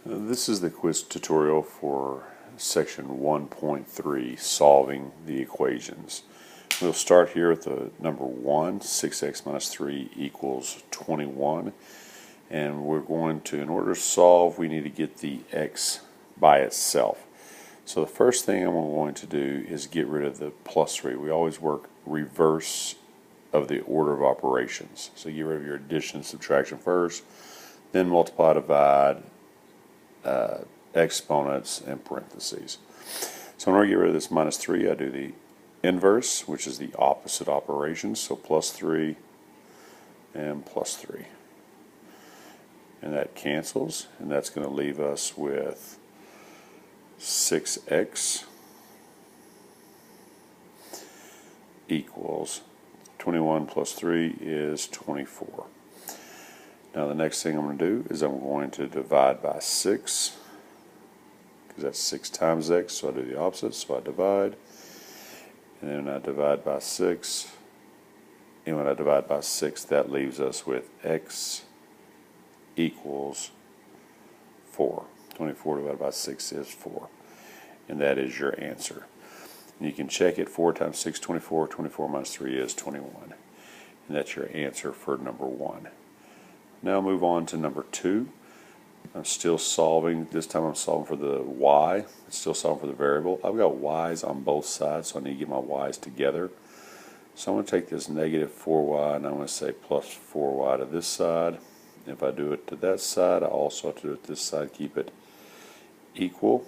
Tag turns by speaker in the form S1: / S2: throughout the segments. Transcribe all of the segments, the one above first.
S1: This is the quiz tutorial for section 1.3, solving the equations. We'll start here with the number 1, 6x minus 3 equals 21. And we're going to, in order to solve, we need to get the x by itself. So the first thing I'm going to do is get rid of the plus 3. We always work reverse of the order of operations. So get rid of your addition and subtraction first, then multiply, divide, exponents, and parentheses. So in order to get rid of this minus 3, I do the inverse, which is the opposite operation. So plus 3 and plus 3. And that cancels, and that's going to leave us with 6x equals 21 plus 3 is 24. Now the next thing I'm going to do is I'm going to divide by 6, because that's 6 times x, so I do the opposite, so I divide, and then I divide by 6, and when I divide by 6, that leaves us with x equals 4. 24 divided by 6 is 4, and that is your answer. And you can check it. 4 times 6, 24. 24 minus 3 is 21, and that's your answer for number 1. Now move on to number 2. I'm still solving. This time I'm solving for the y. It's still solving for the variable. I've got y's on both sides, so I need to get my y's together. So I'm going to take this negative 4y and I'm going to say plus 4y to this side. If I do it to that side, I also have to do it to this side, keep it equal.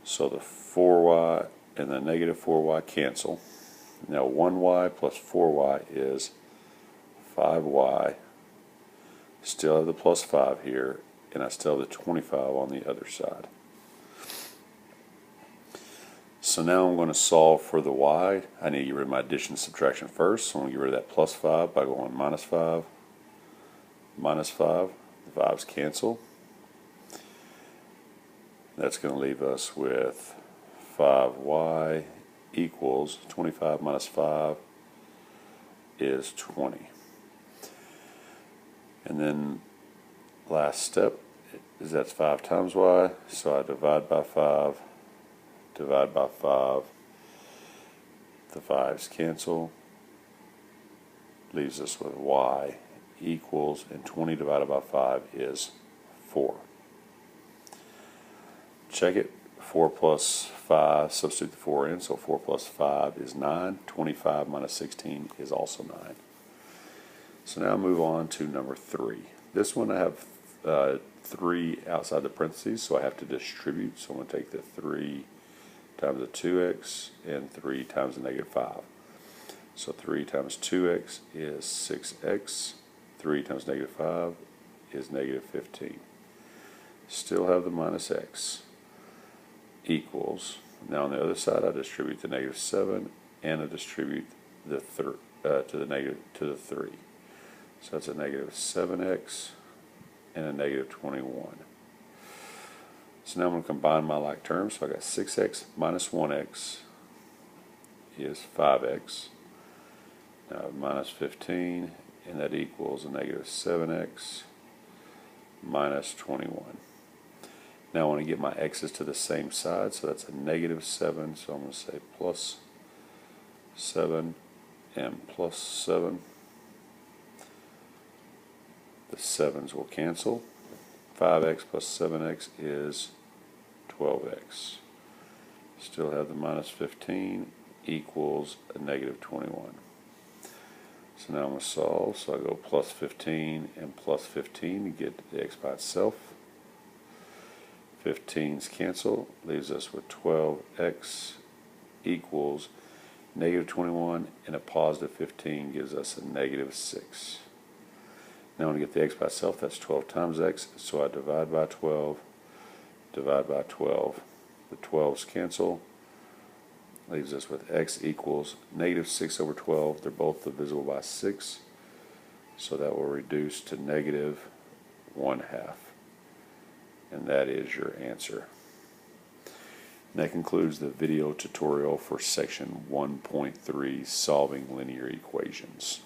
S1: So the 4y and the negative 4y cancel. Now 1y plus 4y is 5y. Still have the plus 5 here, and I still have the 25 on the other side. So now I'm going to solve for the y. I need to get rid of my addition and subtraction first, so I'm going to get rid of that plus 5 by going minus 5, minus 5. The 5's cancel. That's going to leave us with 5y equals 25 minus 5 is 20. And then last step is that's 5 times y, so I divide by 5, divide by 5, the 5's cancel, leaves us with y equals, and 20 divided by 5 is 4. Check it. 4 plus 5, substitute the 4 in, so 4 plus 5 is 9. 25 minus 16 is also 9. So now move on to number 3. This one I have 3 outside the parentheses, so I have to distribute. So I'm going to take the 3 times the 2x and 3 times the negative 5. So 3 times 2x is 6x. 3 times negative 5 is negative 15. Still have the minus x equals. Now on the other side, I distribute the negative 7 and I distribute the to the 3. So that's a negative 7x and a negative 21. So now I'm going to combine my like terms. So I got 6x minus 1x is 5x. Now minus 15, and that equals a negative 7x minus 21. Now I want to get my x's to the same side, so that's a negative 7, so I'm going to say plus 7 and plus 7. The 7's will cancel. 5x plus 7x is 12x. Still have the minus 15 equals a negative 21. So now I'm going to solve, so I go plus 15 and plus 15 to get the x by itself. 15's cancel, leaves us with 12x equals negative 21, and a positive 15 gives us a negative 6. Now I want to get the x by itself. That's 12 times x, so I divide by 12, divide by 12. The 12's cancel, leaves us with x equals negative 6 over 12. They're both divisible by 6, so that will reduce to negative 1/2. And that is your answer. And that concludes the video tutorial for section 1.3, solving linear equations.